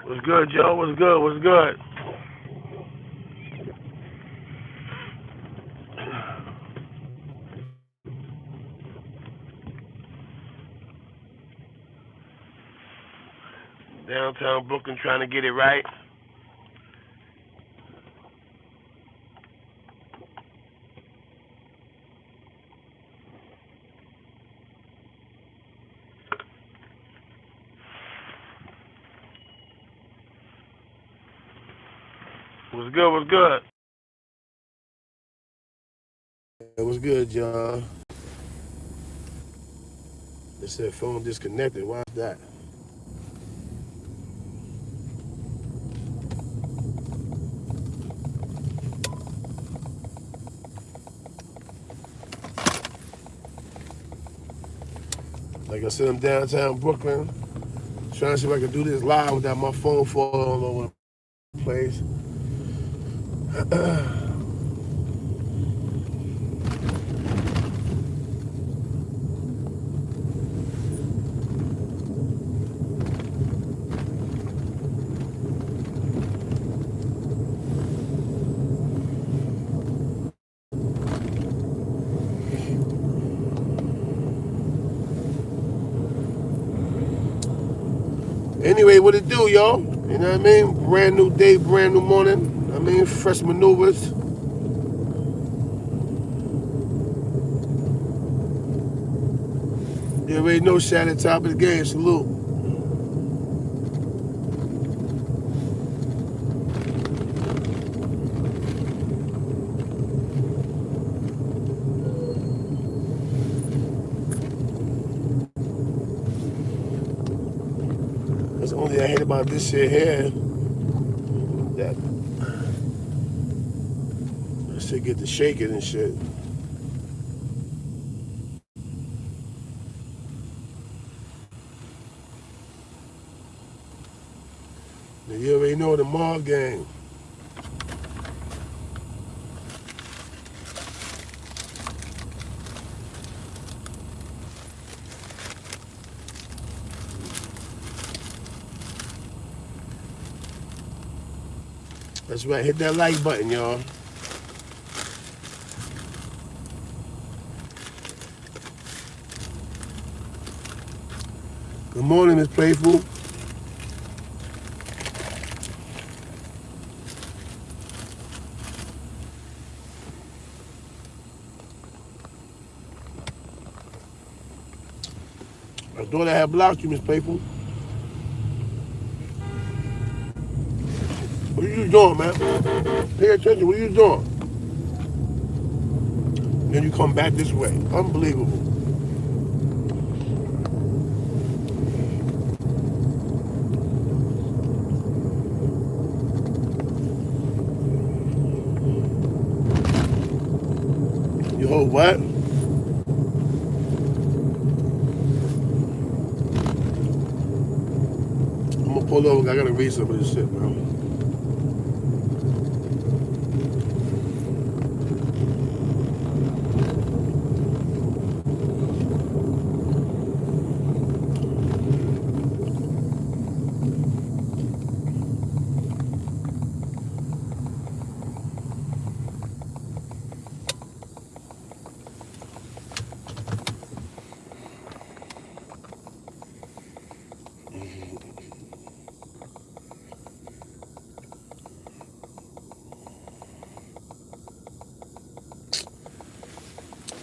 What's good, Joe? What's good? What's good? Downtown Brooklyn trying to get it right. What's good? What's good? What's good, y'all? They said phone disconnected. Why's that? Like I said, I'm downtown Brooklyn, trying to see if I can do this live without my phone falling all over the place. Anyway, what it do, y'all? You know what I mean? Brand new day, brand new morning. I mean, fresh maneuvers. You already know, shot at the top of the game. Salute. That's the only thing I hate about this shit here. That shit get to shaking and shit. You already know the mall game. That's right. Hit that like button, y'all. Good morning, Miss Playful. I thought I had blocked you, Miss Playful. What are you doing, man? Pay attention. What are you doing? Then you come back this way. Unbelievable. You hold what? I'm gonna pull over. I gotta read some of this shit, man.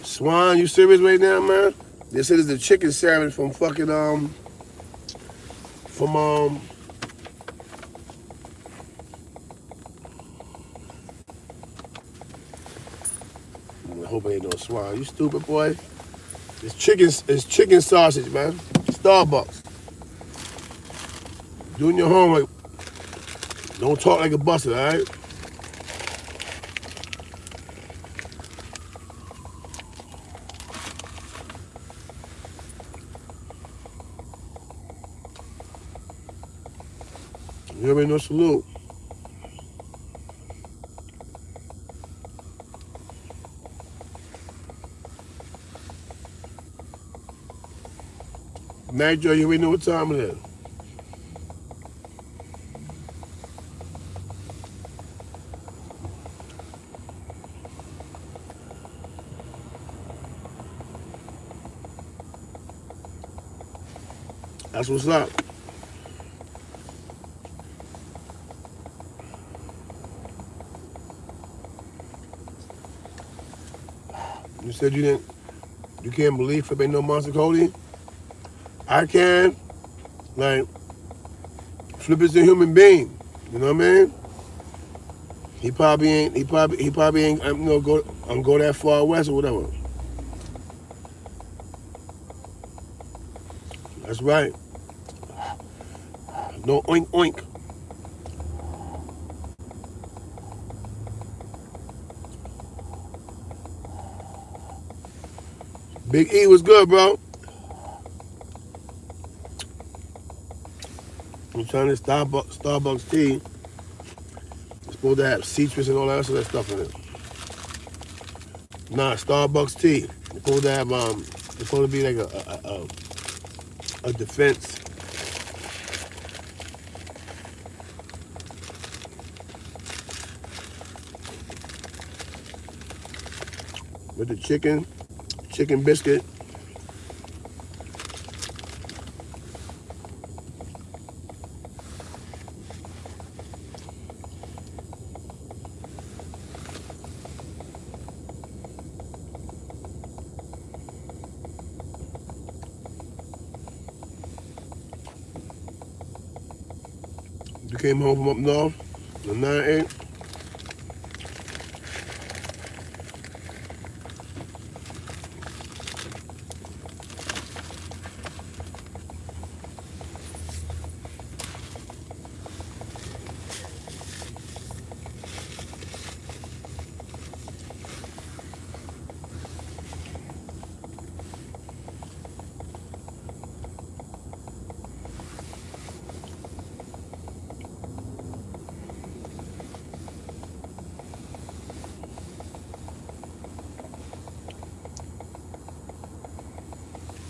Swan, you serious right now, man? They said it's the chicken sandwich from fucking from I hope it ain't no Swan. You stupid boy. It's chicken sausage, man. Starbucks. Doing your homework. Don't talk like a busted, all right? You already know salute. Night Joe, you already know what time it is. That's what's up. You said you can't believe Flip ain't no Monster Cody? I can. Like, Flip is a human being. You know what I mean? He probably ain't go that far west or whatever. That's right. No oink oink. Big E was good, bro. I'm trying this Starbucks tea. It's supposed to have citrus and all that sort of stuff in it. Nah, Starbucks tea. It's supposed to have it's supposed to be like a defense. With the chicken biscuit. You came home from up north, the 9-8.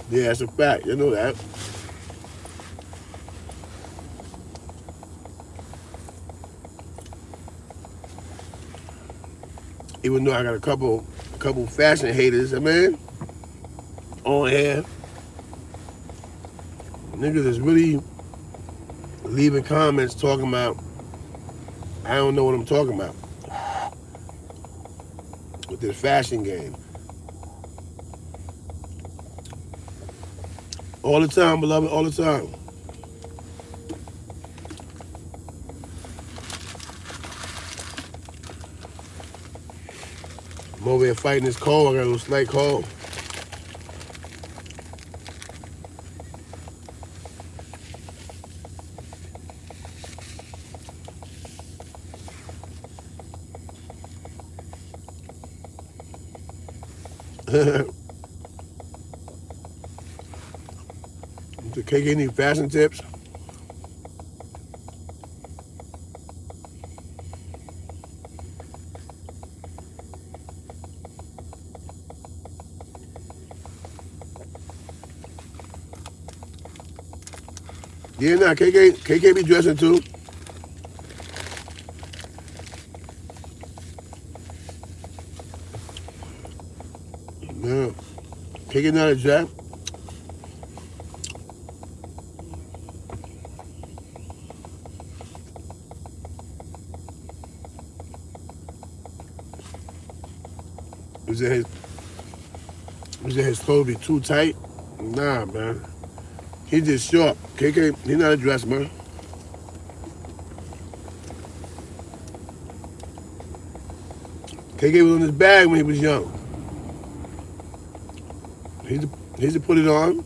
Yeah, that's a fact. You know that. Even though I got a couple fashion haters, I mean, on here, niggas is really leaving comments talking about I don't know what I'm talking about with this fashion game. All the time, beloved, all the time. I'm over here fighting this cold. I got a little slight cold. The KK need fashion tips. Yeah, nah, KK be dressing too. Yeah. KK not a dress. Was it his clothes be too tight? Nah, man. He just short. KK, he not a dress, man. KK was on his bag when he was young. He to put it on.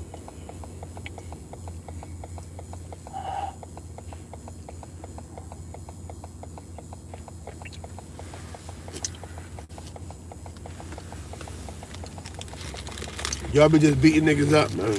Y'all be just beating niggas up, man.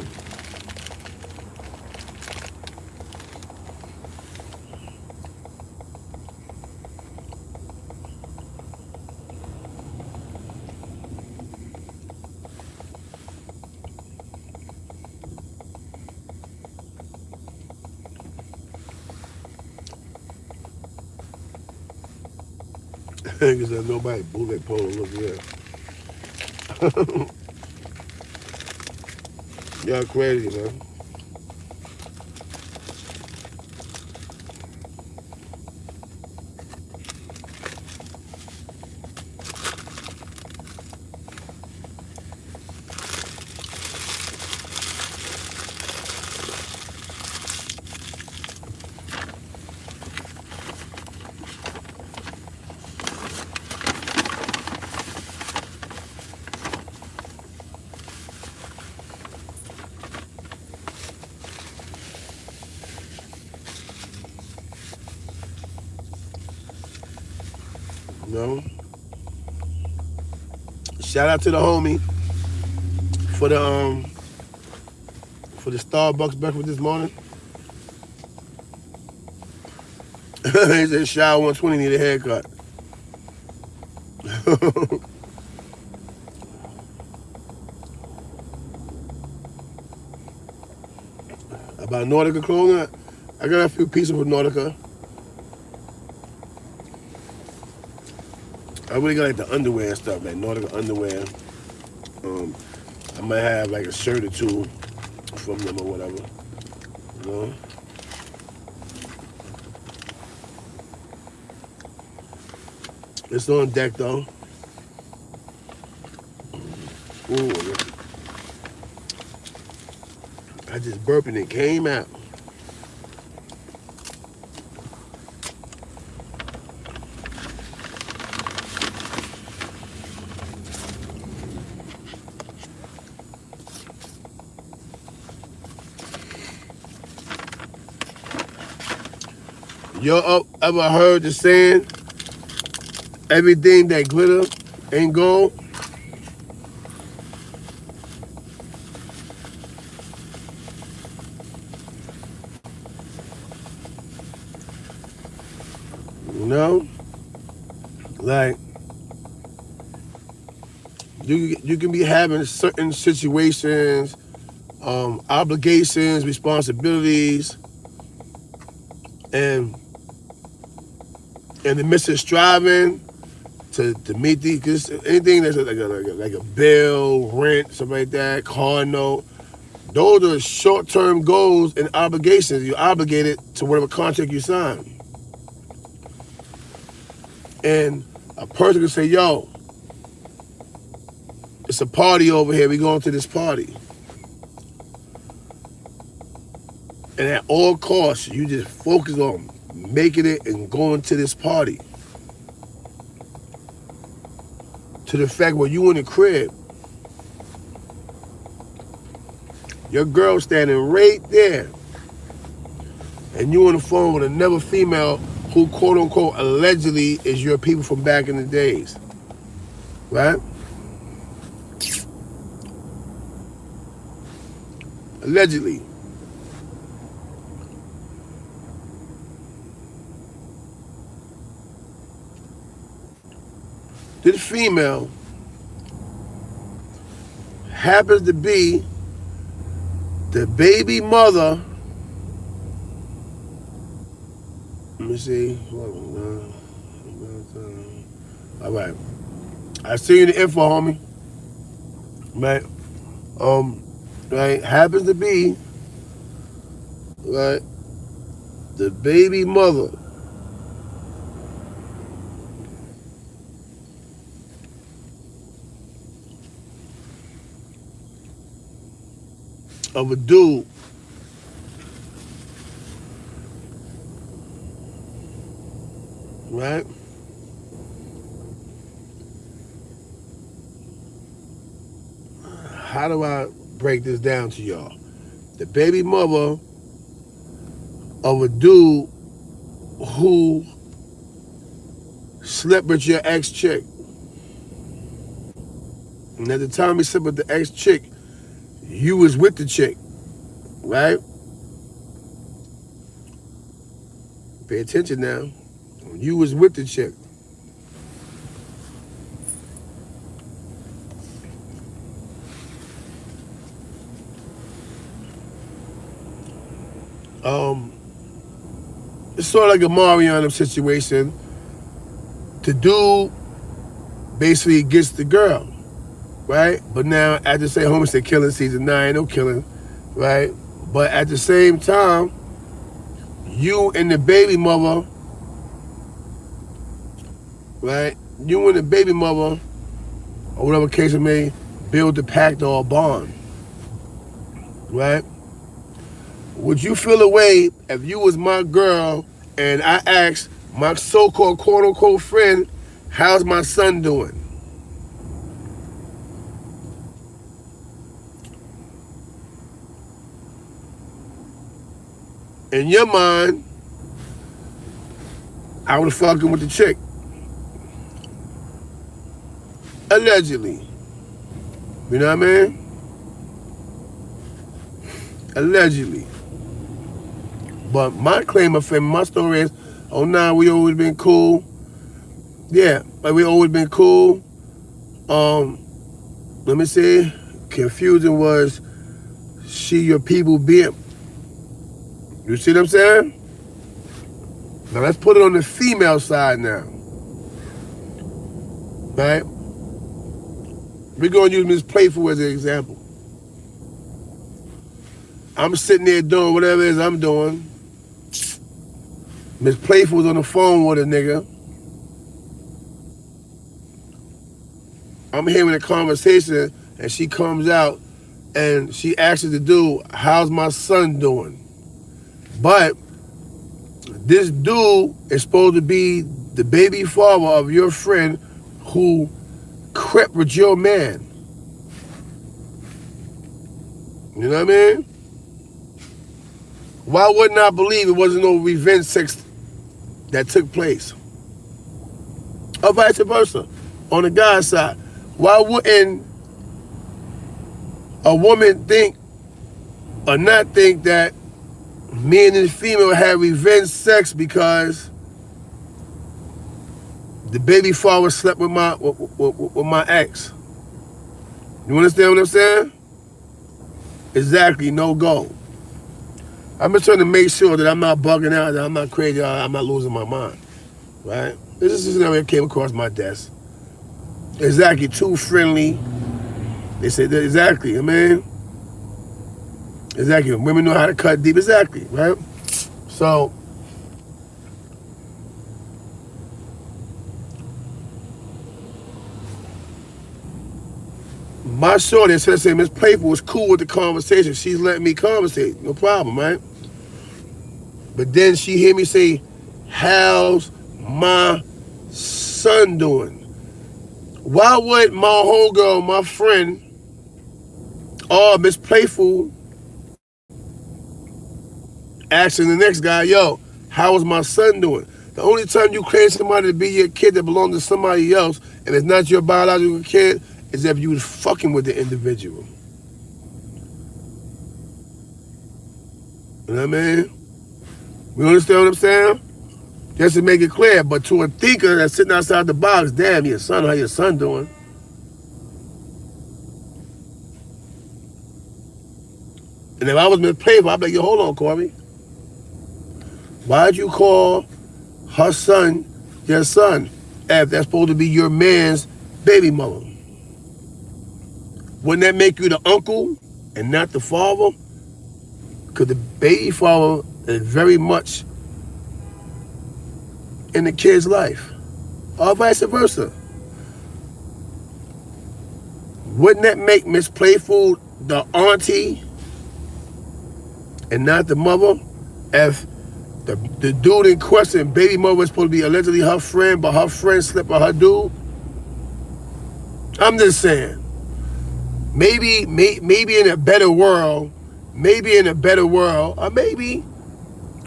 Niggas said nobody bootleg polo look good. Y'all crazy, man. You know. Shout out to the homie for the Starbucks breakfast this morning. He said Shower 120 need a haircut. About Nautica clothing, I got a few pieces from Nautica. I really got like the underwear and stuff, like Nautica underwear. I might have like a shirt or two from them or whatever. You know? It's on deck though. Ooh, I just burped and it came out. You ever heard the saying, everything that glitter ain't gold? You know? Like, you can be having certain situations, obligations, responsibilities, and in the midst of striving to meet these, cause anything that's like a bill, rent, something like that, car note, those are short-term goals and obligations. You're obligated to whatever contract you sign. And a person can say, yo, it's a party over here. We going to this party. And at all costs, you just focus on making it and going to this party. To the fact where you in the crib, your girl standing right there, and you on the phone with another female who quote unquote allegedly is your people from back in the days. Right? Allegedly. This female happens to be the baby mother. Let me see. All right. I see you in the info, homie. Right. Right. Happens to be right the baby mother of a dude right? How do I break this down to y'all? The baby mother of a dude who slept with your ex-chick. And at the time he slept with the ex-chick, you was with the chick, right? Pay attention now. You was with the chick. It's sort of like a Mariana situation. The dude basically gets the girl, right? But now, at the same homie said killing season 9, no killing, right? But at the same time, you and the baby mother, right? You and the baby mother, or whatever case it may, build a pact or a bond, right? Would you feel a way if you was my girl and I asked my so-called quote-unquote friend, how's my son doing? In your mind, I was fucking with the chick. Allegedly. You know what I mean? Allegedly. But my claim of fame, my story is, oh nah, we always been cool. Yeah, like we always been cool. Let me see. Confusion was she your people being. You see what I'm saying? Now let's put it on the female side now. Right? We're gonna use Miss Playful as an example. I'm sitting there doing whatever it is I'm doing. Miss Playful's on the phone with a nigga. I'm hearing a conversation and she comes out and she asks the dude, how's my son doing? But this dude is supposed to be the baby father of your friend who crept with your man. You know what I mean? Why wouldn't I believe it wasn't no revenge sex that took place? Or vice versa, on the guy's side. Why wouldn't a woman think or not think that me and this female had revenge sex because the baby father slept with my ex? You understand what I'm saying? Exactly, no go. I'm just trying to make sure that I'm not bugging out, that I'm not crazy, I'm not losing my mind, right? This is a scenario that came across my desk. Exactly, too friendly. They said that exactly, I mean, exactly. Women know how to cut deep, exactly, right? So, my shorty, instead of saying Miss Playful was cool with the conversation, she's letting me conversate, no problem, right? But then she hear me say, how's my son doing? Why would my homegirl, my friend, or Miss Playful asking the next guy, yo, how is my son doing? The only time you claim somebody to be your kid that belongs to somebody else and it's not your biological kid is if you was fucking with the individual. You know what I mean? You understand what I'm saying? Just to make it clear, but to a thinker that's sitting outside the box, damn, your son, how your son doing? And if I was Miss Playful, I'd be like, yo, hold on, Corey. Why'd you call her son your son if that's supposed to be your man's baby mother? Wouldn't that make you the uncle and not the father? Because the baby father is very much in the kid's life, or vice versa. Wouldn't that make Miss Playful the auntie and not the mother? If the dude in question, baby mother, was supposed to be allegedly her friend, but her friend slept with her dude? I'm just saying. Maybe in a better world, or maybe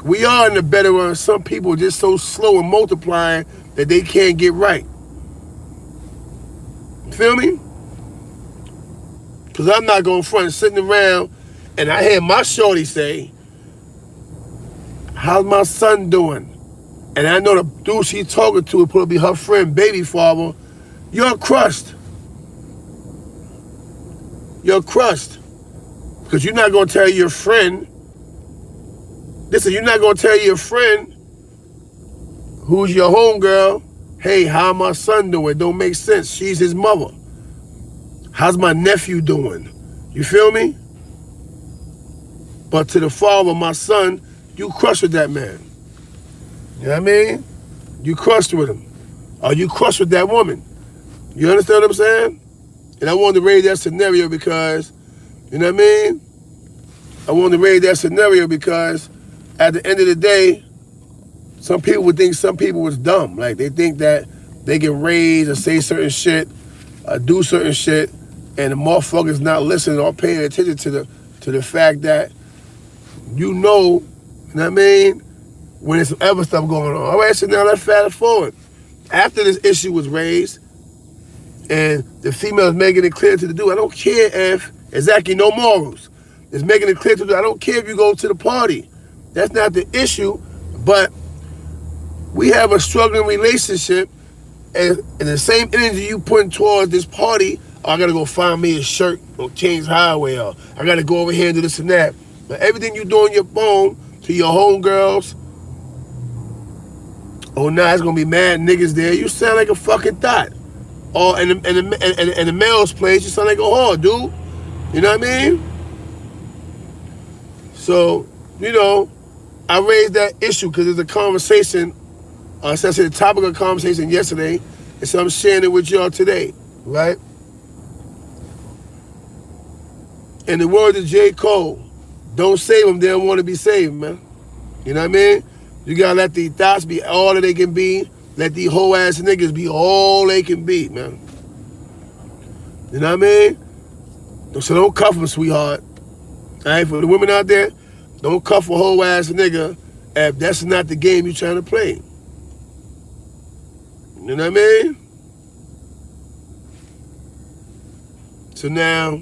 we are in a better world. Some people are just so slow in multiplying that they can't get right. Feel me? Because I'm not going front sitting around and I hear my shorty say, how's my son doing? And I know the dude she talking to will probably be her friend, baby father. You're crushed. You're crushed. Because you're not going to tell your friend, listen, you're not going to tell your friend who's your homegirl, hey, how my son doing? It don't make sense. She's his mother. How's my nephew doing? You feel me? But to the father of my son, you crushed with that man. You know what I mean? You crushed with him. Or you crushed with that woman. You understand what I'm saying? And I wanted to raise that scenario because, you know what I mean? I wanted to raise that scenario because at the end of the day, some people would think some people was dumb. Like they think that they can raise or say certain shit, do certain shit, and the motherfuckers not listening or paying attention to the fact that you know what I mean, when there's some other stuff going on. All right, so now let's fast forward. After this issue was raised, And the female is making it clear to the dude, I don't care if, exactly, no morals. It's making it clear to the dude, I don't care if you go to the party. That's not the issue, but we have a struggling relationship, and the same energy you putting towards this party, oh, I gotta go find me a shirt or change highway, or I gotta go over here and do this and that. But everything you do on your phone to your homegirls, oh, now it's gonna be mad niggas there. You sound like a fucking thot. Or in the male's place, you sound like a whore, dude. You know what I mean? So, you know, I raised that issue because there's a conversation, essentially the topic of conversation yesterday, and so I'm sharing it with y'all today, right? In the words of J. Cole, don't save them, they don't want to be saved, man. You know what I mean? You gotta let these thoughts be all that they can be. Let these whole ass niggas be all they can be, man. You know what I mean? So don't cuff them, sweetheart. All right, for the women out there, don't cuff a whole ass nigga if that's not the game you're trying to play. You know what I mean? So now,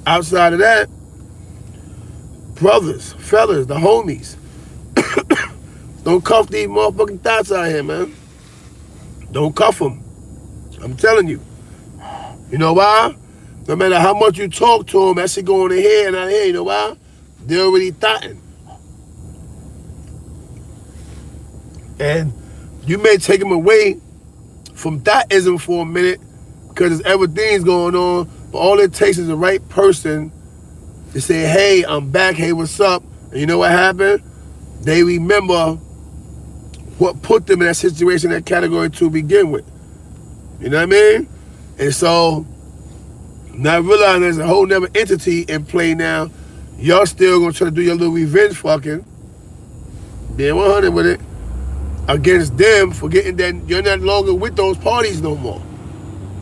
outside of that, brothers, fellas, the homies, don't cuff these motherfucking thoughts out here, man. Don't cuff them. I'm telling you. You know why? No matter how much you talk to them, that shit going in here and out here. You know why? They're already thotting. And you may take them away from thotism for a minute because there's other things going on, but all it takes is the right person to say, hey, I'm back, hey, what's up? And you know what happened? They remember what put them in that situation, that category to begin with. You know what I mean? And so, not realizing there's a whole nother entity in play now, y'all still gonna try to do your little revenge fucking, being 100 with it, against them, forgetting that you're not longer with those parties no more.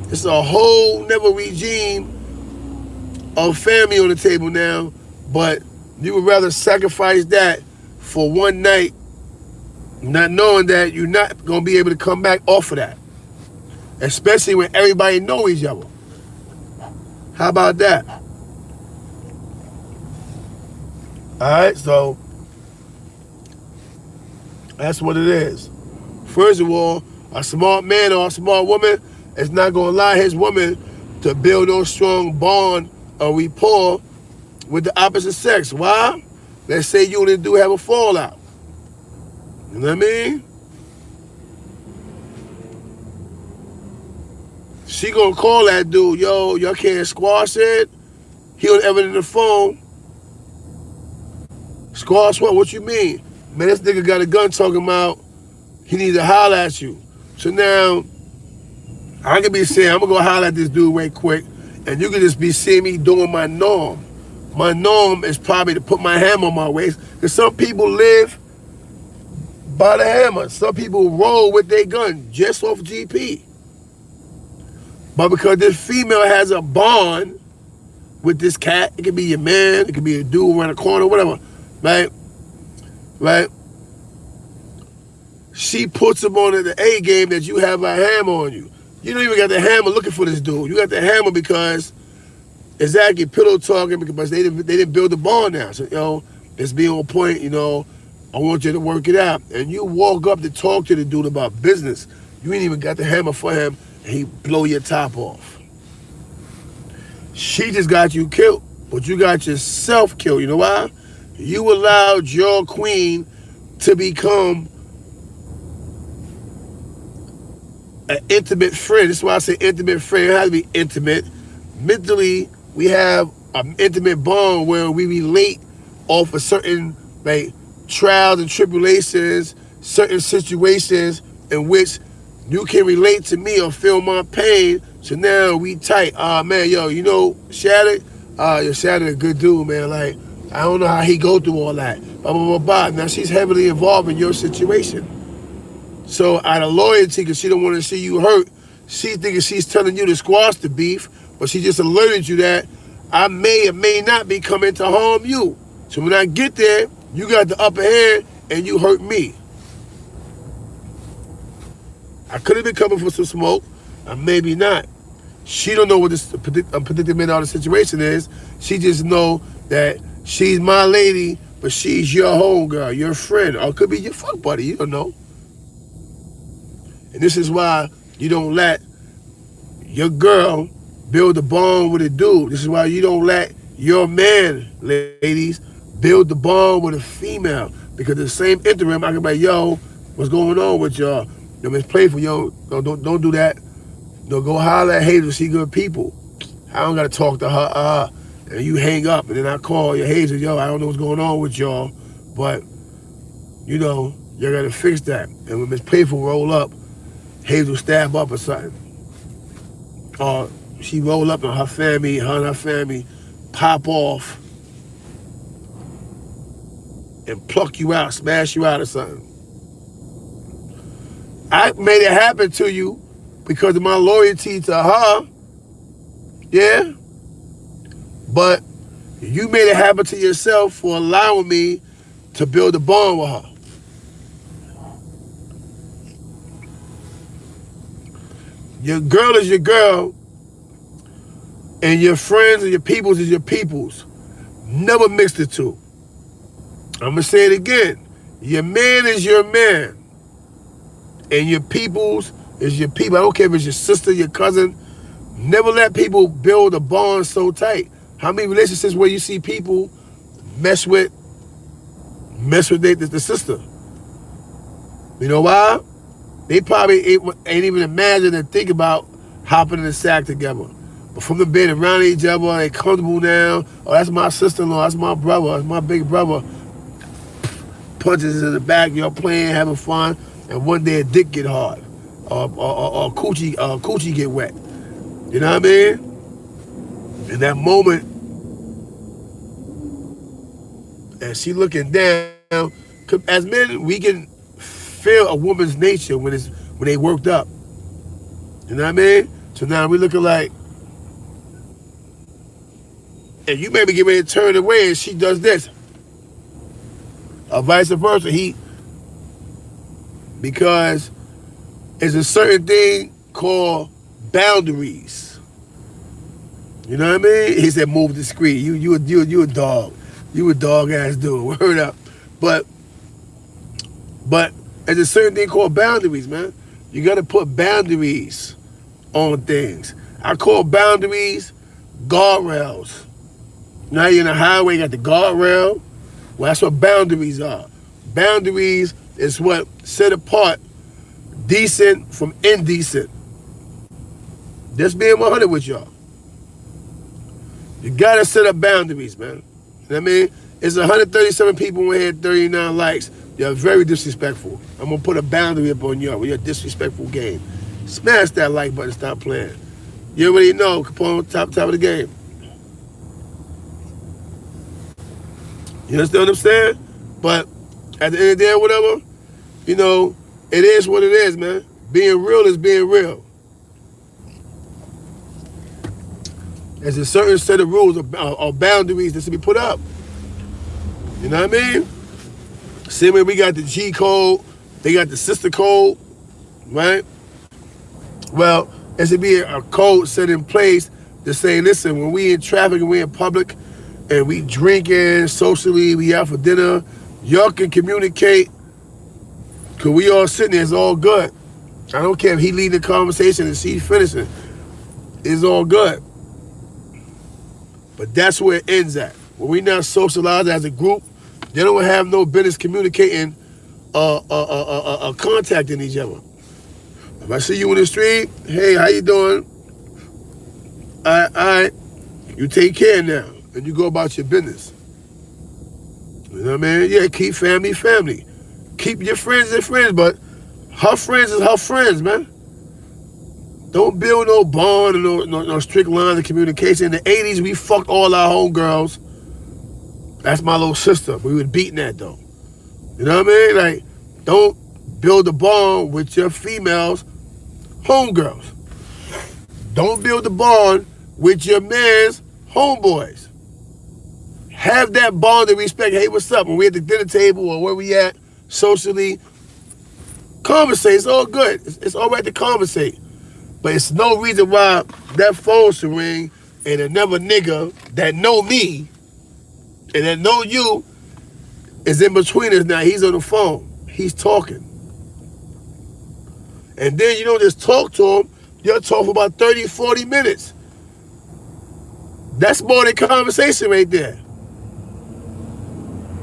It's a whole nother regime of family on the table now, but you would rather sacrifice that for one night, not knowing that you're not gonna be able to come back off of that. Especially when everybody know each other. How about that? Alright, so that's what it is. First of all, a smart man or a smart woman is not gonna allow his woman to build no strong bond or rapport with the opposite sex. Why? Let's say you and the dude have a fallout. You know what I mean? She gonna call that dude, yo, y'all can't squash it. He on ever in the phone. Squash what? What you mean? Man, this nigga got a gun talking about he needs to holler at you. So now, I can be saying, I'm gonna go holler at this dude right quick, and you can just be seeing me doing my norm. My norm is probably to put my hammer on my waist, because some people live by the hammer. Some people roll with their gun just off GP. But because this female has a bond with this cat, it could be your man, it could be a dude around the corner, whatever, right? Right? She puts him on the A game that you have a hammer on you. You don't even got the hammer looking for this dude. You got the hammer because exactly pillow talking because they didn't build the bond now. So, you know, it's being on point, you know, I want you to work it out. And you walk up to talk to the dude about business. You ain't even got the hammer for him, and he blow your top off. She just got you killed, but you got yourself killed. You know why? You allowed your queen to become an intimate friend. This is why I say intimate friend. It has to be intimate. Mentally, we have an intimate bond where we relate off of certain like trials and tribulations, certain situations in which you can relate to me or feel my pain. So now we tight. Man, yo, you know, Shattered? Yo, Shattered a good dude, man. Like, I don't know how he go through all that. Blah, blah, blah, blah. Now she's heavily involved in your situation. So out of loyalty, because she don't want to see you hurt, she thinking she's telling you to squash the beef, but she just alerted you that I may or may not be coming to harm you. So when I get there, you got the upper hand and you hurt me. I could have been coming for some smoke. or maybe not. She don't know what this predicament of the situation is. She just know that she's my lady, but she's your homegirl, your friend, or it could be your fuck buddy. You don't know. And this is why you don't let your girl build a bond with a dude. This is why you don't let your man, ladies, build the bond with a female. Because the same interim, I can be like, yo, what's going on with y'all? Yo, it's playful, yo. Don't do that. No, go holler at Hazel, she good people. I don't gotta talk to her, and you hang up, and then I call your Hazel, yo, I don't know what's going on with y'all, but, you know, you gotta fix that. And when Miss Playful roll up, Hazel stab up or something. Or she roll up and her and her family pop off and pluck you out, smash you out or something. I made it happen to you because of my loyalty to her, yeah? But you made it happen to yourself for allowing me to build a bond with her. Your girl is your girl, and your friends and your peoples is your peoples. Never mix the two. I'm gonna say it again. Your man is your man, and your peoples is your people. I don't care if it's your sister, your cousin. Never let people build a bond so tight. How many relationships where you see people mess with the sister? You know why? They probably ain't even imagine and think about hopping in the sack together. But from the bed around each other, they comfortable now. Oh, that's my sister-in-law, that's my brother, that's my big brother. Punches in the back, y'all playing, having fun, and one day a dick get hard. Or coochie get wet. You know what I mean? In that moment, as she looking down, as men, we can feel a woman's nature when they worked up. You know what I mean? So now we looking like, and you maybe get ready to turn away and she does this. Or vice versa. Because there's a certain thing called boundaries. You know what I mean? He said, move discreet. You a dog. You a dog ass dude. Word up. But there's a certain thing called boundaries, man. You gotta put boundaries on things. I call boundaries guardrails. Now you're in the highway, you got the guardrail. Well, that's what boundaries are. Boundaries is what set apart decent from indecent. Just being 100 with y'all. You gotta set up boundaries, man. You know what I mean? It's 137 people in here, 39 likes. You're very disrespectful. I'm gonna put a boundary up on y'all with your disrespectful game. Smash that like button, stop playing. You already know, Capone, top of the game. You understand what I'm saying? But at the end of the day, whatever, you know, it is what it is, man. Being real is being real. There's a certain set of rules or boundaries that should be put up. You know what I mean? Same way we got the G code, they got the sister code, right? Well, there should be a code set in place to say, listen, when we in traffic and we in public and we drinking socially, we out for dinner, y'all can communicate because we all sitting there, it's all good. I don't care if he leading the conversation and she finishing. It's all good. But that's where it ends at. When we not socialized as a group, they don't have no business communicating contacting each other. If I see you in the street, hey, how you doing? All right, you take care now, and you go about your business. You know what I mean? Yeah, keep family. Keep your friends as friends, but her friends is her friends, man. Don't build no bond and no strict lines of communication. In the 80s, we fucked all our homegirls. That's my little sister. We was beating that, though. You know what I mean? Like, don't build a bond with your females homegirls. Don't build a bond with your man's homeboys. Have that bond of respect. Hey, what's up? When we at the dinner table or where we at socially, conversate. It's all good. It's all right to conversate. But it's no reason why that phone should ring and another nigga that know me and that know you is in between us now. He's on the phone. He's talking. And then you don't just talk to him. You'll talk for about 30, 40 minutes. That's more than conversation right there.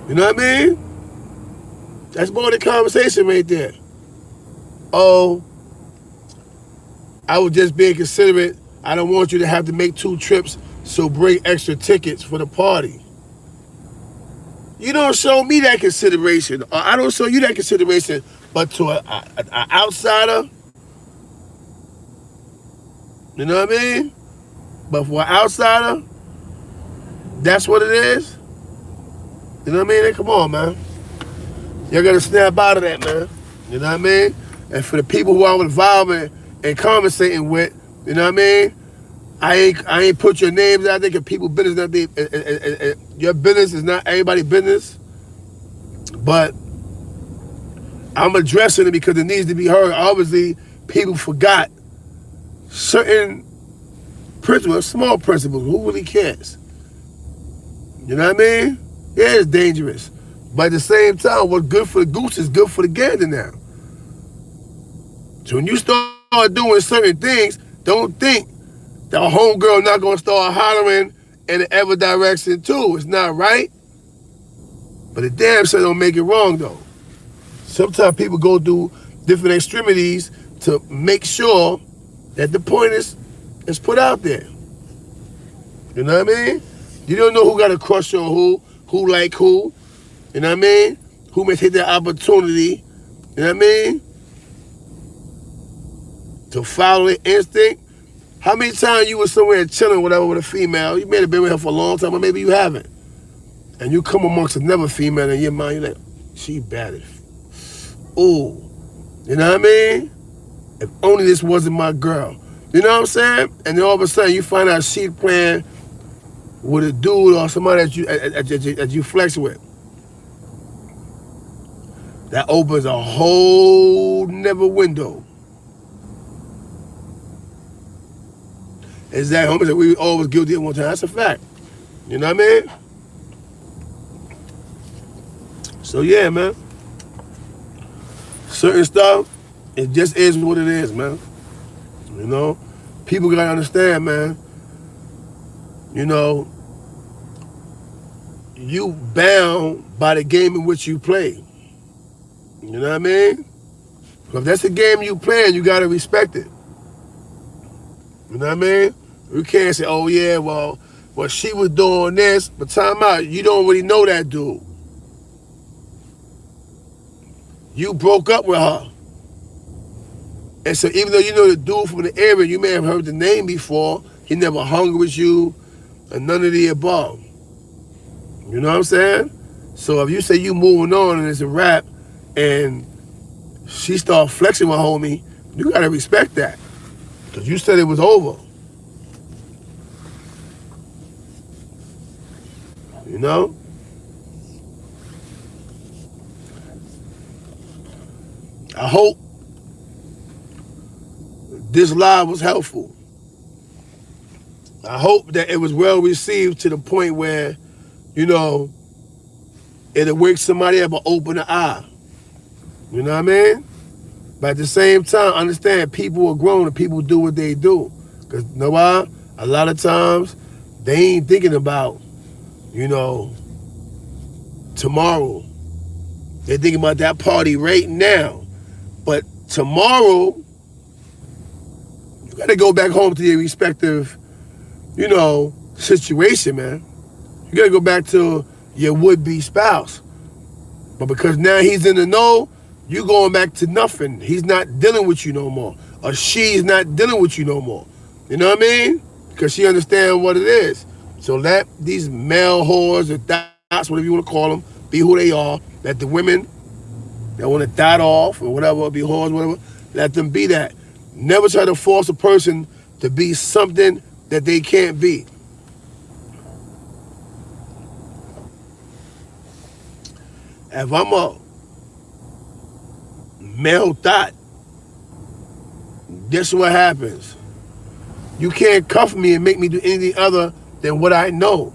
You know what I mean? That's more than conversation right there. Oh, I was just being considerate. I don't want you to have to make 2 trips, so bring extra tickets for the party. You don't show me that consideration, or I don't show you that consideration, but to an outsider, you know what I mean? But for an outsider, that's what it is. You know what I mean? Hey, come on, man. Y'all gotta snap out of that, man. You know what I mean? And for the people who I'm involved in and conversating with, you know what I mean? I ain't put your names out there because people business not your business is not everybody's business. But I'm addressing it because it needs to be heard. Obviously, people forgot certain principles, small principles. Who really cares? You know what I mean? Yeah, it's dangerous. But at the same time, what's good for the goose is good for the gander now. So when you start doing certain things, don't think the homegirl not gonna start hollering in the other direction too. It's not right. But it damn sure don't make it wrong though. Sometimes people go through different extremities to make sure that the point is put out there. You know what I mean? You don't know who got a crush on who like who. You know what I mean? Who may take that opportunity, you know what I mean? To follow their instinct. How many times you were somewhere chilling, whatever, with a female, you may have been with her for a long time, or maybe you haven't. And you come amongst another female in your mind, you're like, she bad as, ooh. You know what I mean? If only this wasn't my girl. You know what I'm saying? And then all of a sudden you find out she's playing with a dude or somebody that you flex with. That opens a whole nother window. Exactly. Homie said we always guilty at one time. That's a fact. You know what I mean? So yeah, man. Certain stuff, it just is what it is, man. You know? People gotta understand, man. You know, you bound by the game in which you play. You know what I mean? So if that's the game you playing, you gotta respect it. You know what I mean? You can't say, oh yeah, well, she was doing this, but time out, you don't really know that dude. You broke up with her. And so even though you know the dude from the area, you may have heard the name before, he never hung with you, and none of the above. You know what I'm saying? So if you say you moving on and it's a rap, and she start flexing with homie, you gotta respect that. Because you said it was over. You know? I hope this live was helpful. I hope that it was well received to the point where, you know, it'll wake somebody up or open an eye. You know what I mean? But at the same time, understand people are grown and people do what they do. Because you know why? A lot of times they ain't thinking about, you know, tomorrow. They're thinking about that party right now. But tomorrow, you gotta go back home to your respective, you know, situation, man. You gotta go back to your would-be spouse. But because now he's in the know, you going back to nothing. He's not dealing with you no more. Or she's not dealing with you no more. You know what I mean? Because she understands what it is. So let these male whores or dots, whatever you want to call them, be who they are. Let the women that want to dot off or whatever, be whores, whatever, let them be that. Never try to force a person to be something that they can't be. If I'm a male thought, Guess what happens? You can't cuff me and make me do anything other than what I know.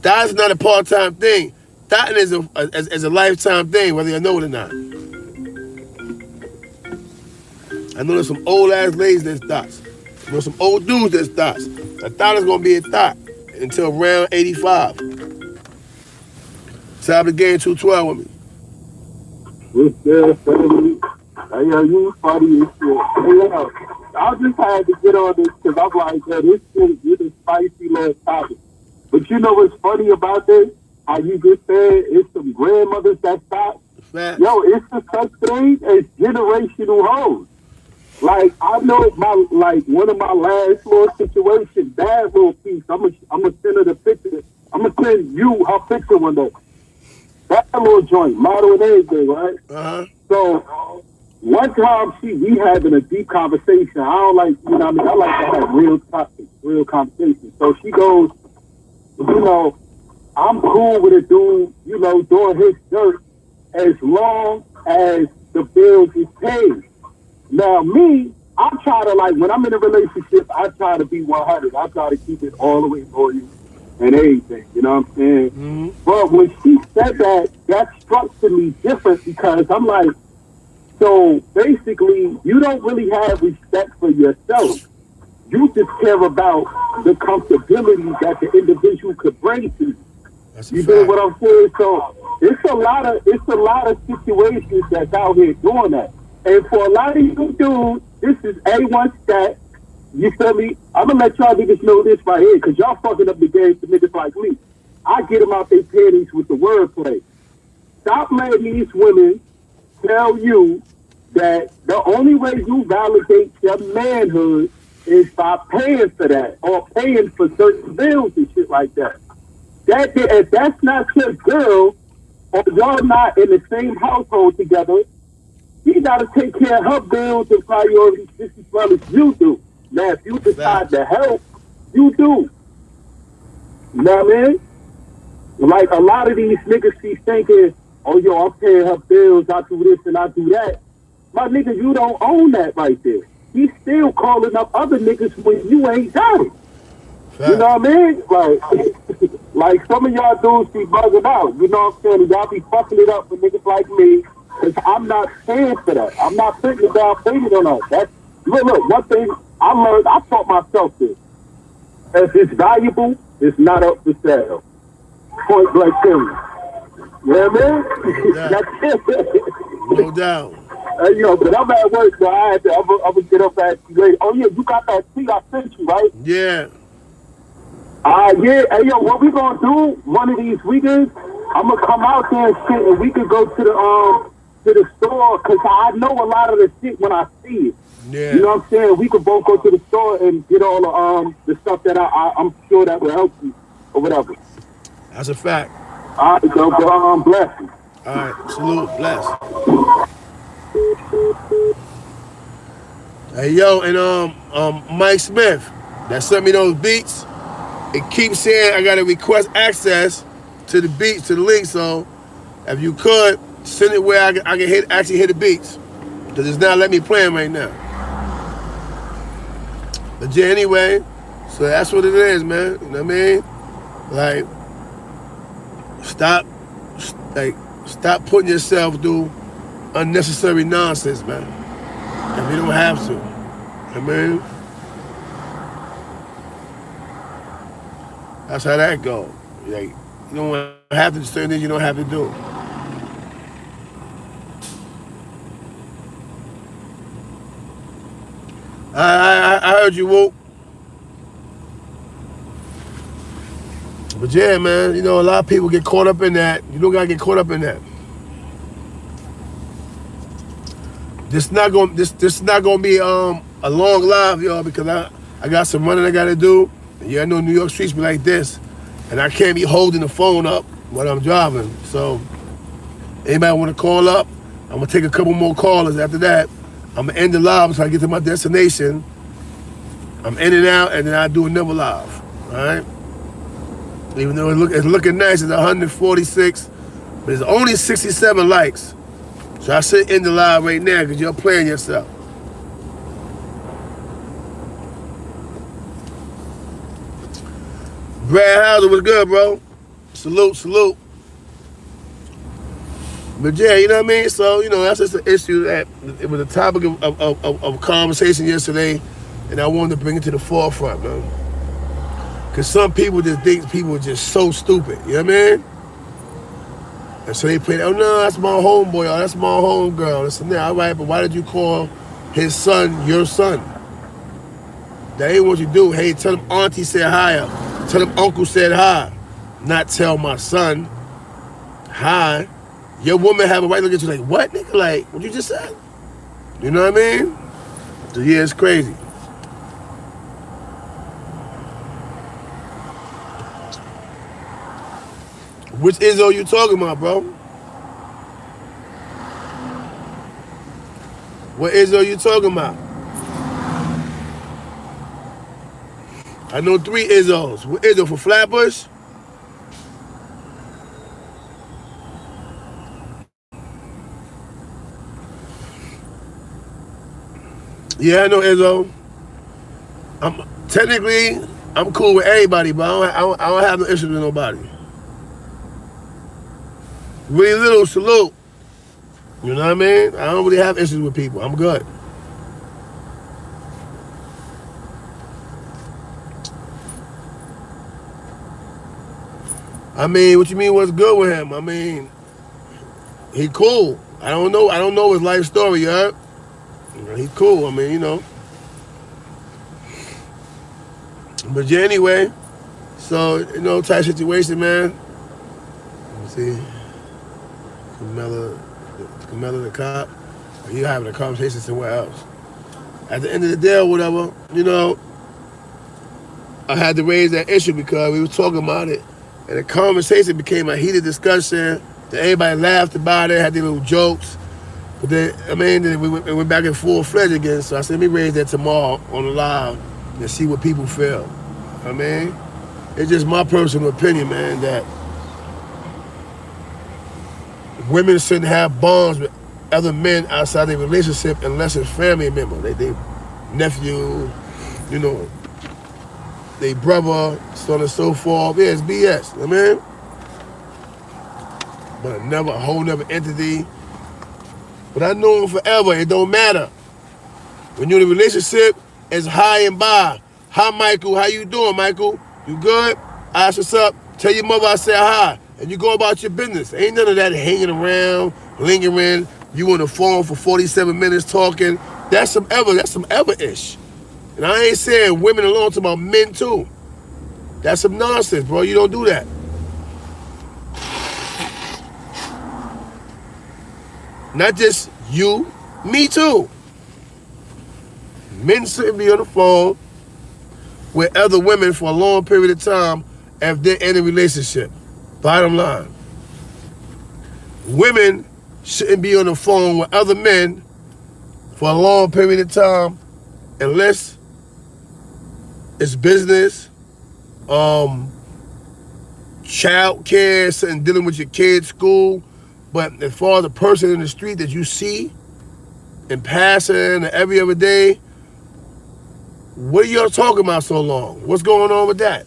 That's not a part-time thing. That is a lifetime thing, whether you know it or not. I know there's some old ass ladies that's dots. I know some old dudes that's dots. A thought is gonna be a thought until round 85. Top of the game 212 with me. What's good, family? Hey, yo, you funny as shit. Hey, yo, I just had to get on this because I'm like, yo, this shit is a spicy little topic. But you know what's funny about this? How you just said it's some grandmothers that stop. Yo, it's the such thing as generational hoes. Like, I know one of my last little situations, bad little piece. I'm gonna send her the picture. I'm gonna send you her picture one day. That little joint, model and everything, right? Uh-huh. So one time we having a deep conversation. I don't like, you know what I mean? I like to have real topics, real conversations. So she goes, you know, I'm cool with a dude, you know, doing his dirt as long as the bills is paid. Now me, I try to, like, when I'm in a relationship, I try to be 100. I try to keep it all the way loyal and everything, you know what I'm saying? Mm-hmm. But when she said that struck to me different because I'm like, so basically, you don't really have respect for yourself. You just care about the comfortability that the individual could bring to you. You know what I'm saying? So it's a lot of situations that's out here doing that. And for a lot of you dudes, this is A1 stat. You feel me? I'm gonna let y'all niggas know this right here, cause y'all fucking up the game to niggas like me. I get them out their panties with the wordplay. Stop letting these women tell you that the only way you validate your manhood is by paying for that or paying for certain bills and shit like that. If that's not your girl, or y'all not in the same household together, she gotta take care of her bills and priorities just as well as you do. Now, if you decide to help, you do. You know what I mean? Like, a lot of these niggas be thinking, oh, yo, I'm paying her bills, I do this and I do that. My nigga, you don't own that right there. He's still calling up other niggas when you ain't got it. Fact. You know what I mean? Like some of y'all dudes be bugging out. You know what I'm saying? Y'all be fucking it up for niggas like me. Cause I'm not paying for that. I'm not putting it down payment on that. That's, look, one thing I learned, I taught myself this. If it's valuable, it's not up for sale. Point blank period. You know what I mean? That's it. No doubt. Yo, but I'm at work, so I'm gonna get up at you later. Oh yeah, you got that tweet I sent you, right? Yeah. Yeah. Hey yo, what we gonna do one of these weekends? I'm gonna come out there and shit, and we can go to the store, cause I know a lot of the shit when I see it. Yeah. You know what I'm saying? We could both go to the store and get all the stuff that I'm sure that will help you or whatever. That's a fact. All right, so bless you. All right, salute, bless. Hey yo, and Mike Smith that sent me those beats. It keeps saying I gotta request access to the beats, to the link. So if you could send it where I can actually hear the beats, because it's not letting me play them right now. But yeah, anyway, so that's what it is, man. You know what I mean? Stop putting yourself through unnecessary nonsense, man. If you don't have to. I mean, that's how that goes. Like, you don't have to do certain things you don't have to do. I heard you, Whoop. But yeah, man, you know, a lot of people get caught up in that. You don't gotta get caught up in that. This not gonna be a long live, y'all, because I got some running I gotta do. And yeah, I know New York streets be like this, and I can't be holding the phone up when I'm driving. So anybody want to call up, I'm gonna take a couple more callers. After that, I'm gonna end the live until I get to my destination. I'm in and out, and then I do another live. All right. Even though it's looking nice, it's 146, but it's only 67 likes. So I should end the live right now because you're playing yourself. Brad Hauser was good, bro. Salute, salute. But yeah, you know what I mean? So, you know, that's just an issue that it was a topic of conversation yesterday, and I wanted to bring it to the forefront, man. Because some people just think people are just so stupid, you know what I mean? And so they play, oh no, that's my homeboy, or that's my homegirl. This and that. All right, but why did you call his son your son? That ain't what you do. Hey, tell him auntie said hi. Tell him uncle said hi. Not tell my son hi. Your woman have a right to look at you like, what, nigga? Like, what you just said? You know what I mean? So yeah, it's crazy. Which Izzo you talking about, bro? What Izzo you talking about? I know 3 Izzos. What Izzo for Flatbush? Yeah, I know Izzo. I'm cool with everybody, but I don't have no issue with nobody. Really little salute. You know what I mean? I don't really have issues with people. I'm good. I mean, what you mean what's good with him? I mean, he cool. I don't know his life story, you heard? He cool, I mean, you know. But yeah, anyway, so, you know, type situation, man. Let me see. Camilla the cop. He having a conversation somewhere else. At the end of the day or whatever, you know, I had to raise that issue because we were talking about it. And the conversation became a heated discussion. That everybody laughed about it, had their little jokes. But then, I mean, then we went back and full-fledged again. So I said, let me raise that tomorrow on the live and see what people feel. I mean, it's just my personal opinion, man, that women shouldn't have bonds with other men outside their relationship unless it's family member. They nephew, you know, they brother, so on and so forth. Yeah, it's BS, I mean. But a whole nother entity. But I know him forever, it don't matter. When you're in a relationship, it's hi and bye. Hi, Michael, how you doing, Michael? You good? Ask what's up. Tell your mother I said hi. And you go about your business. Ain't none of that hanging around, lingering. You on the phone for 47 minutes talking. That's some ever-ish. And I ain't saying women alone, talking about men too. That's some nonsense, bro. You don't do that. Not just you, me too. Men shouldn't be on the phone with other women for a long period of time if they're in a relationship. Bottom line. Women shouldn't be on the phone with other men for a long period of time unless it's business, child care, something dealing with your kids' school. But as far as a person in the street that you see in passing every other day, what are y'all talking about so long? What's going on with that?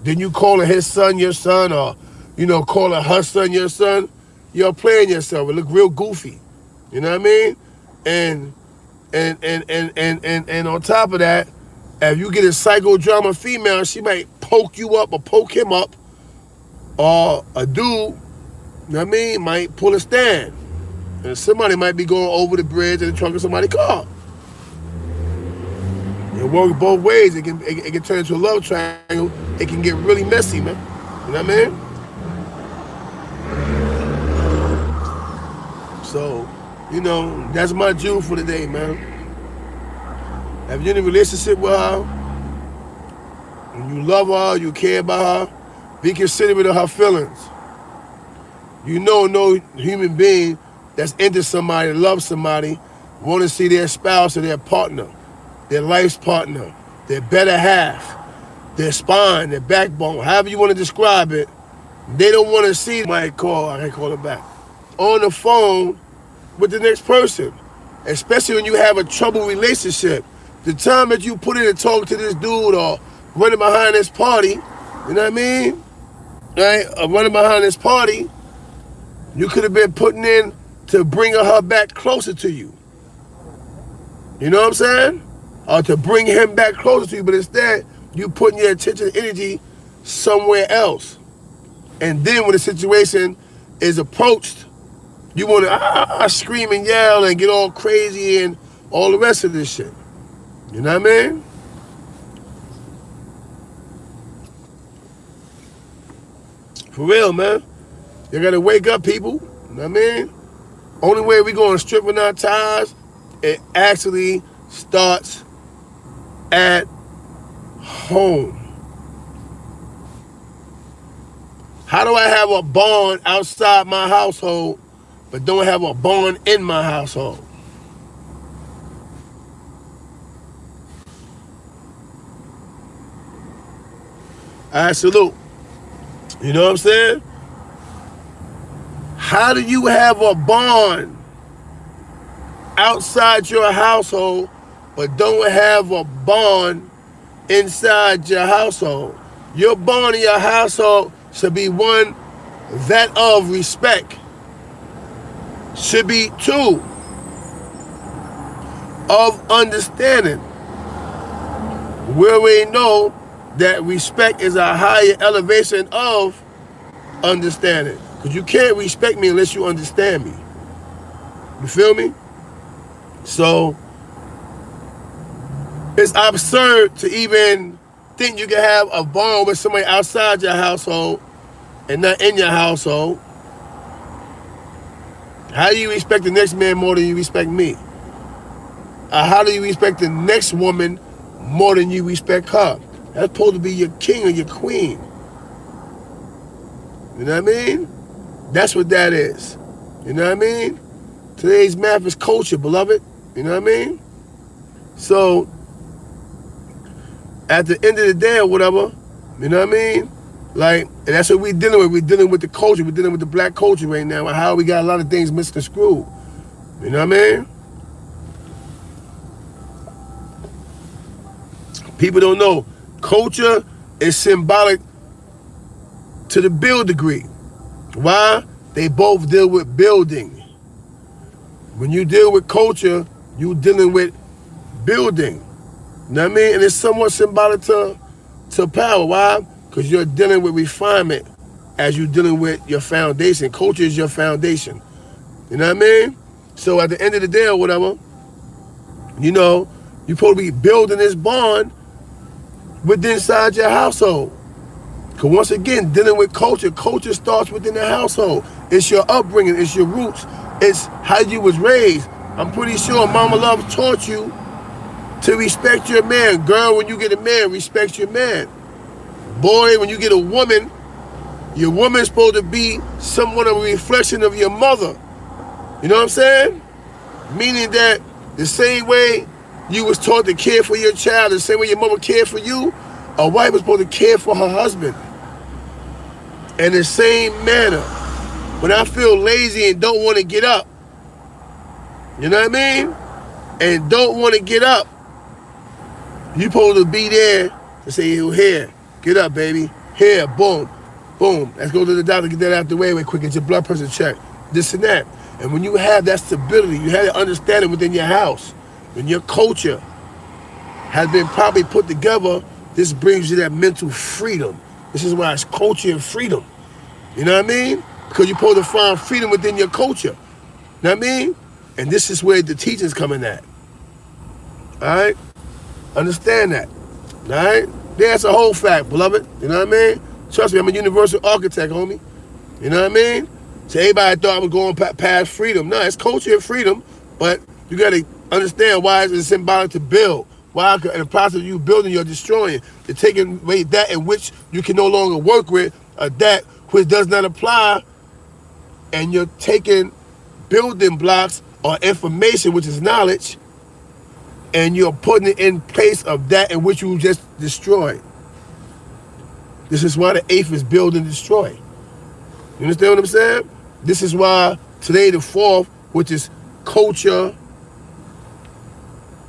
Then you calling his son your son, or, you know, calling her son your son? You're playing yourself. It look real goofy. You know what I mean? And on top of that, if you get a psychodrama female, she might poke you up or poke him up, or a dude, you know what I mean, might pull a stand. And somebody might be going over the bridge in the trunk of somebody's car. It works both ways. It can turn into a love triangle. It can get really messy, man. You know what I mean? So, you know, that's my Jew for the day, man. If you're in a relationship with her, and you love her, you care about her, be considerate of her feelings. You know no human being that's into somebody, loves somebody, want to see their spouse or their partner, their life's partner, their better half, their spine, their backbone, however you want to describe it. They don't want to see my call, I can call it back, on the phone with the next person, especially when you have a troubled relationship. The time that you put in and talk to this dude or running behind this party, you know what I mean? Right? Running behind this party, you could have been putting in to bring her back closer to you. You know what I'm saying? Or to bring him back closer to you, but instead, you putting your attention and energy somewhere else. And then when the situation is approached, you want to scream and yell and get all crazy and all the rest of this shit. You know what I mean? For real, man. You gotta wake up, people. You know what I mean? Only way we gonna strip our ties, it actually starts at home. How do I have a bond outside my household, but don't have a bond in my household? I salute. You know what I'm saying? How do you have a bond outside your household, but don't have a bond inside your household? Your bond in your household should be one, that of respect. Should be two, of understanding. Where we know that respect is a higher elevation of understanding. Because you can't respect me unless you understand me. You feel me? So, it's absurd to even think you can have a bond with somebody outside your household and not in your household. How do you respect the next man more than you respect me? How do you respect the next woman more than you respect her? That's supposed to be your king or your queen. You know what I mean? That's what that is. You know what I mean? Today's math is culture, beloved. You know what I mean? So, at the end of the day or whatever, you know what I mean? Like, and that's what we're dealing with. We're dealing with the culture. We're dealing with the black culture right now and how we got a lot of things misconstrued. You know what I mean? People don't know. Culture is symbolic to the build degree. Why? They both deal with building. When you deal with culture, you dealing with building. You know what I mean? And it's somewhat symbolic to power. Why? Because you're dealing with refinement as you're dealing with your foundation. Culture is your foundation. You know what I mean? So at the end of the day or whatever, you know, you're supposed to be building this bond within inside your household. Because once again, dealing with culture, culture starts within the household. It's your upbringing, it's your roots, it's how you was raised. I'm pretty sure Mama Love taught you to respect your man. Girl, when you get a man, respect your man. Boy, when you get a woman, your woman's supposed to be somewhat of a reflection of your mother. You know what I'm saying? Meaning that the same way you was taught to care for your child, the same way your mother cared for you, a wife was supposed to care for her husband. In the same manner, when I feel lazy and don't want to get up, you know what I mean? And don't want to get up, you supposed to be there to say, here, get up, baby. Here, boom, boom. Let's go to the doctor, get that out the way real quick, get your blood pressure checked, this and that. And when you have that stability, you have that understanding within your house, when your culture has been properly put together, this brings you that mental freedom. This is why it's culture and freedom. You know what I mean? Because you're supposed to find freedom within your culture. You know what I mean? And this is where the teaching's coming at. All right? Understand that. All right? That's a whole fact, beloved. You know what I mean? Trust me, I'm a universal architect, homie. You know what I mean? So everybody thought I was going past freedom. No, it's culture and freedom, but you got to understand why it's symbolic to build. Why in the process of you building, you're destroying. You're taking away that in which you can no longer work with, or that which does not apply, and you're taking building blocks or information, which is knowledge, and you're putting it in place of that in which you just destroyed. This is why the eighth is build and destroy. You understand what I'm saying? This is why today the fourth, which is culture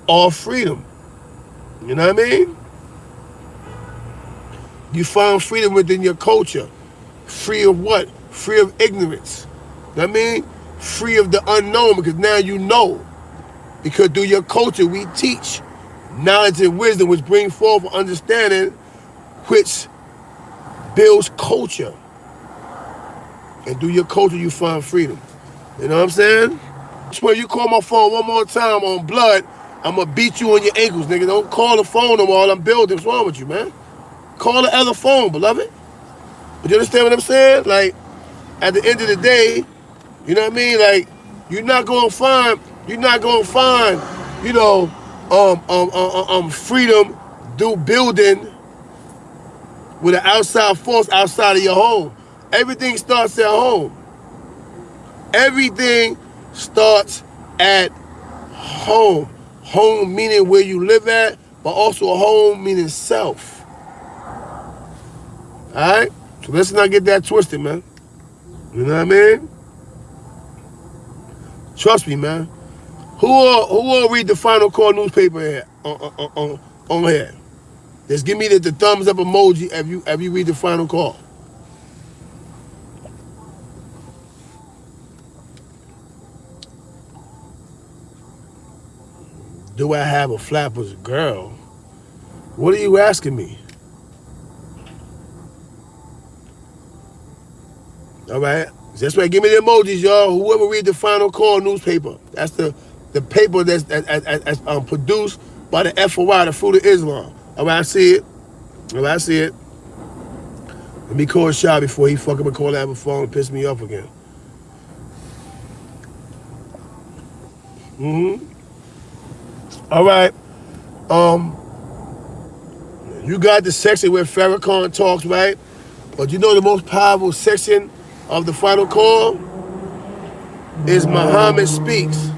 or freedom. You know what I mean? You find freedom within your culture. Free of what? Free of ignorance. You know what I mean? Free of the unknown, because now you know. Because through your culture we teach knowledge and wisdom, which bring forth understanding, which builds culture. And through your culture you find freedom. You know what I'm saying? When you call my phone one more time on blood, I'm gonna beat you on your ankles, nigga. Don't call the phone no more while I'm building. What's wrong with you, man? Call the other phone, beloved. But you understand what I'm saying? Like, at the end of the day, you know what I mean? Like, you're not gonna find, you know, freedom through building with an outside force outside of your home. Everything starts at home. Everything starts at home. Home meaning where you live at, but also home meaning self. Alright? So let's not get that twisted, man. You know what I mean? Trust me, man. Who will read the Final Call newspaper here on here? Just give me the thumbs up emoji if you read the Final Call. Do I have a flapper's girl? What are you asking me? All right. That's right. Give me the emojis, y'all. Whoever read the Final Call newspaper. That's the paper that's produced by the FOI, the Fruit of Islam. All right, I see it. All right, I see it. Let me call Shy before he fucking call that phone and piss me off again. All right. You got the section where Farrakhan talks, right? But you know the most powerful section of the Final Call is Muhammad Speaks.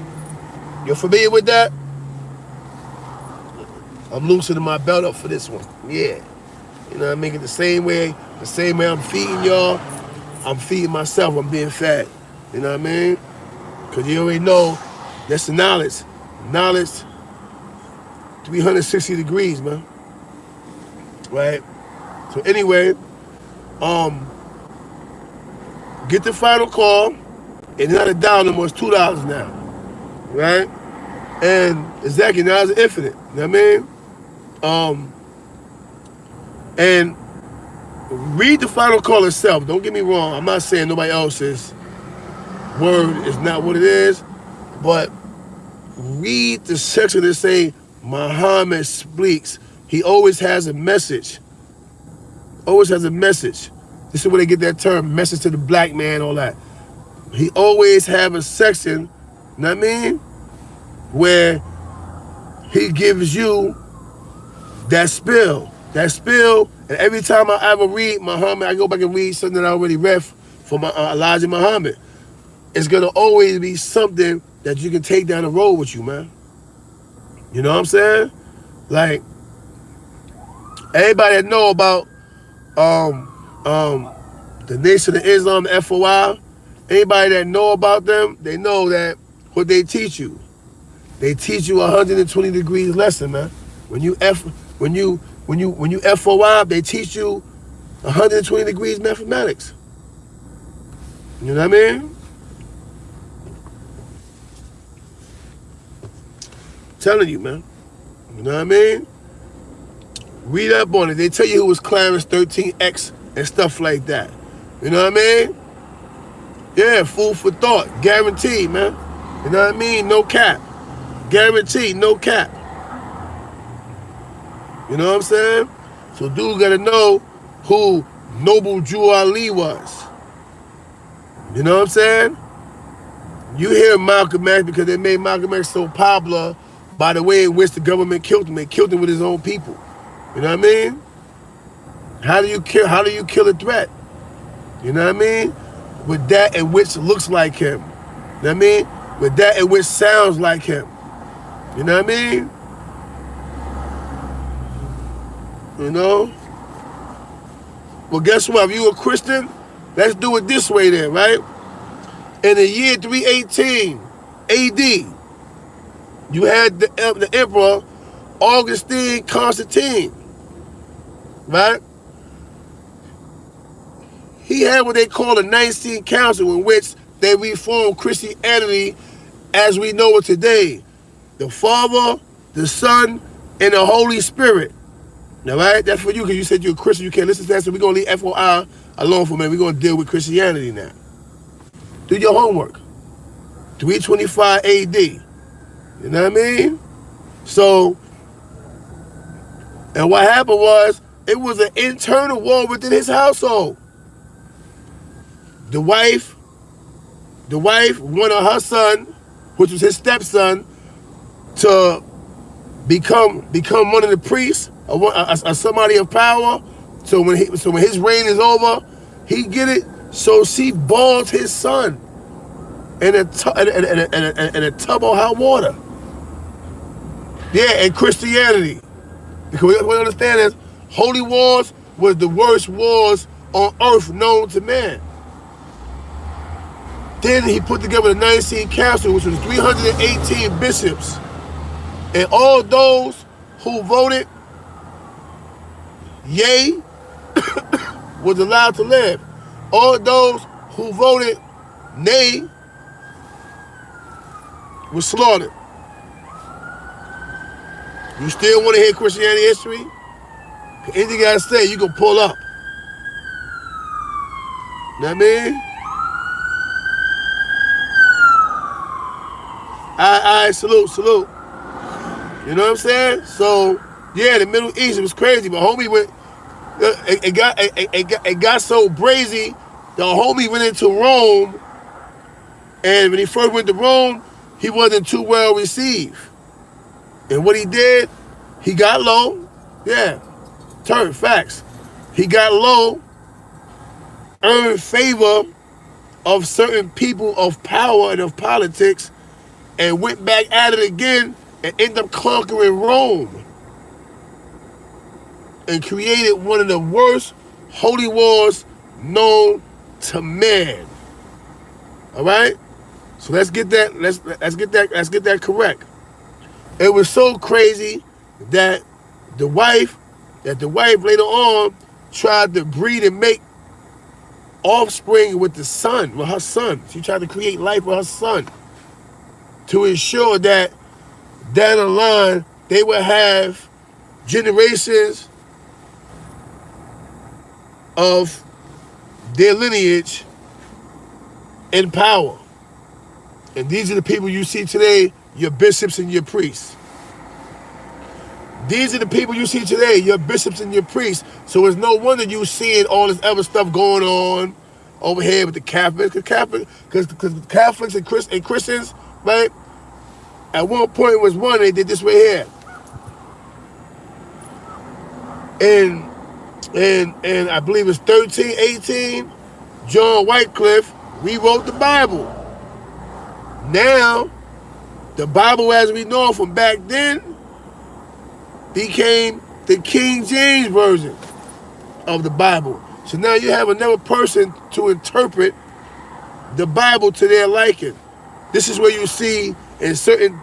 You're familiar with that? I'm loosening my belt up for this one. Yeah. You know what I mean? The same way I'm feeding y'all, I'm feeding myself. I'm being fed. You know what I mean? Because you already know that's the knowledge. Knowledge, 360 degrees, man. Right? So anyway, get the Final Call. It's not $1 no more, it's $2 now. Right? And exactly, now it's infinite. You know what I mean? And read the Final Call itself. Don't get me wrong. I'm not saying nobody else's word is not what it is, but read the section that say Muhammad Speaks. He always has a message. Always has a message. This is where they get that term, message to the black man, all that. He always have a section, you know what I mean, where he gives you that spill. And every time I ever read Muhammad, I go back and read something that I already read for Elijah Muhammad. It's gonna always be something that you can take down the road with you, man. You know what I'm saying? Like, everybody that know about the Nation of Islam, the FOI, anybody that know about them, they know that what they teach you. They teach you 120 degrees lesson, man. When you FOI, they teach you 120 degrees mathematics. You know what I mean? Telling you, man. You know what I mean? Read up on it. They tell you who was Clarence 13X and stuff like that. You know what I mean? Yeah, food for thought. Guaranteed, man. You know what I mean? No cap. Guaranteed, no cap. You know what I'm saying? So dude gotta know who Noble Drew Ali was. You know what I'm saying? You hear Malcolm X because they made Malcolm X so popular by the way in which the government killed him. They killed him with his own people. You know what I mean? How do you kill a threat? You know what I mean? With that in which looks like him. You know what I mean? With that in which sounds like him. You know what I mean? You know? Well, guess what? If you a Christian, let's do it this way then, right? In the year 318 AD, you had the Emperor Augustine Constantine, right? he had what they call the Nicene Council, in which they reformed Christianity as we know it today. The Father, the Son, and the Holy Spirit. All right? That's for you, because you said you're a Christian. You can't listen to that, so we're going to leave FOI alone for a minute. We're going to deal with Christianity now. Do your homework. 325 AD. You know what I mean? So, and what happened was, it was an internal war within his household. The wife wanted her son, which was his stepson, to become one of the priests, or somebody of power. So when his reign is over, he get it. So she boiled his son in a tub of hot water. Yeah, and Christianity. Because what we understand is, holy wars was the worst wars on earth known to man. Then he put together the Nicene Council, which was 318 bishops. And all those who voted yea was allowed to live. All those who voted nay were slaughtered. You still want to hear Christianity history? Anything you gotta say, you can pull up. You know what I mean? All right, salute. You know what I'm saying? So, yeah, the Middle East, it was crazy. But homie went, it got so brazy, the homie went into Rome, and when he first went to Rome, he wasn't too well received. And what he did, he got low. Yeah, facts. He got low, earned favor of certain people of power and of politics, and went back at it again and ended up conquering Rome and created one of the worst holy wars known to man. All right? So let's get that correct. It was so crazy that the wife later on tried to breed and make offspring with her son. She tried to create life with her son to ensure that down the line they would have generations of their lineage in power. And these are the people you see today, your bishops and your priests. These are the people you see today, your bishops and your priests. So it's no wonder you seeing all this other stuff going on over here with the Catholics. Because Catholics and Christians, right? At one point was one, they did this right here. And I believe it's 1318, John Wycliffe rewrote the Bible. Now, the Bible as we know it from back then became the King James Version of the Bible. So now you have another person to interpret the Bible to their liking. This is where you see in certain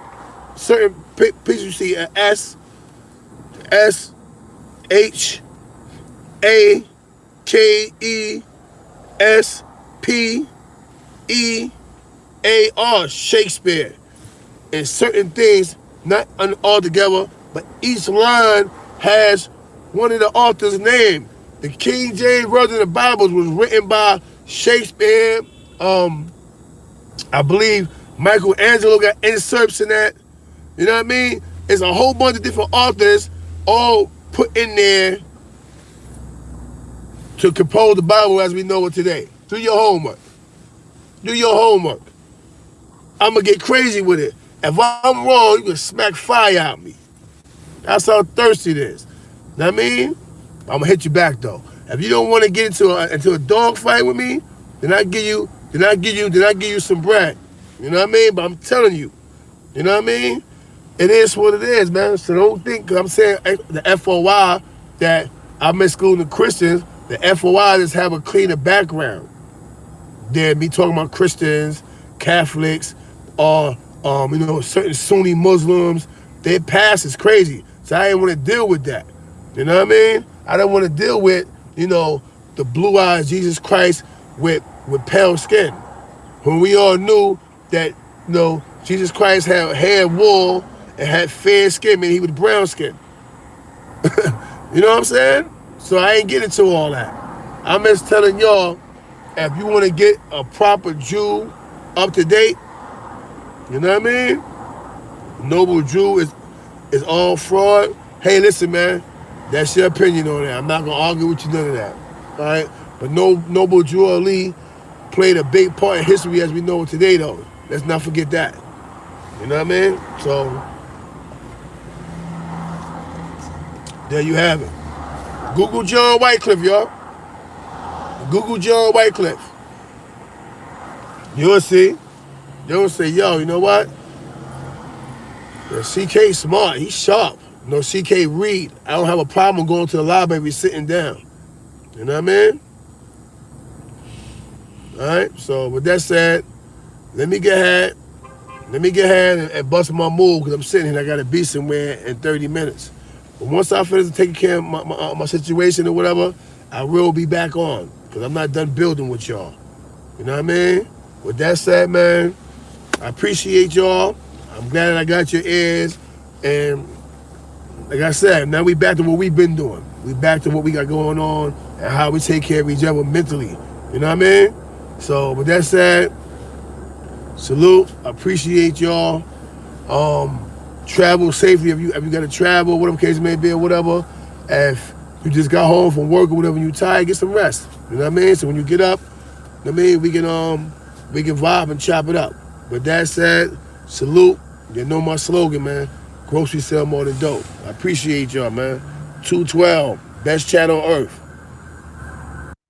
pieces you see an S, H, A, K, E, S, P, E, A, R, Shakespeare. And certain things, not all together, but each line has one of the author's name. The King James Version of the Bible was written by Shakespeare. I believe Michelangelo got inserts in that. You know what I mean? It's a whole bunch of different authors all put in there to compose the Bible as we know it today. Do your homework. I'm going to get crazy with it. If I'm wrong, you can smack fire out me. That's how thirsty it is. Know what I mean? I'm going to hit you back, though. If you don't want to get into a dog fight with me, then I give you some bread. You know what I mean? But I'm telling you, you know what I mean? It is what it is, man. So don't think, because I'm saying the FOI that I'm excluding the Christians, the FOI just have a cleaner background than me talking about Christians, Catholics, or certain Sunni Muslims. Their past is crazy. So I didn't want to deal with that. You know what I mean? I don't want to deal with, the blue-eyed Jesus Christ with pale skin. When we all knew that, Jesus Christ had wool and had fair skin, meaning he was brown skin. You know what I'm saying? So I ain't getting into all that. I'm just telling y'all, if you want to get a proper Jew up to date, you know what I mean? Noble Jew is all fraud. Hey, listen, man, that's your opinion on that. I'm not gonna argue with you, none of that. All right? But Noble Drew Ali played a big part in history as we know it today, though. Let's not forget that. You know what I mean? So there you have it. Google John Wycliffe, y'all. Google John Wycliffe. You'll see. You'll say, yo, you know what? CK smart. He's sharp. CK read. I don't have a problem going to the library sitting down. You know what I mean? All right. So with that said, let me get ahead. And bust my move because I'm sitting here and I got to be somewhere in 30 minutes. But once I finish taking care of my situation or whatever, I will be back on because I'm not done building with y'all. You know what I mean? With that said, man, I appreciate y'all. I'm glad that I got your ears. And like I said, now we back to what we've been doing. We back to what we got going on and how we take care of each other mentally. You know what I mean? So with that said, salute. I appreciate y'all. Travel safely if you got to travel, whatever case it may be or whatever. If you just got home from work or whatever, you tired, get some rest. You know what I mean? So when you get up, you know what I mean, we can vibe and chop it up. With that said, salute. You know my slogan, man. Grocery sell more than dope. I appreciate y'all, man. 212, best chat on earth.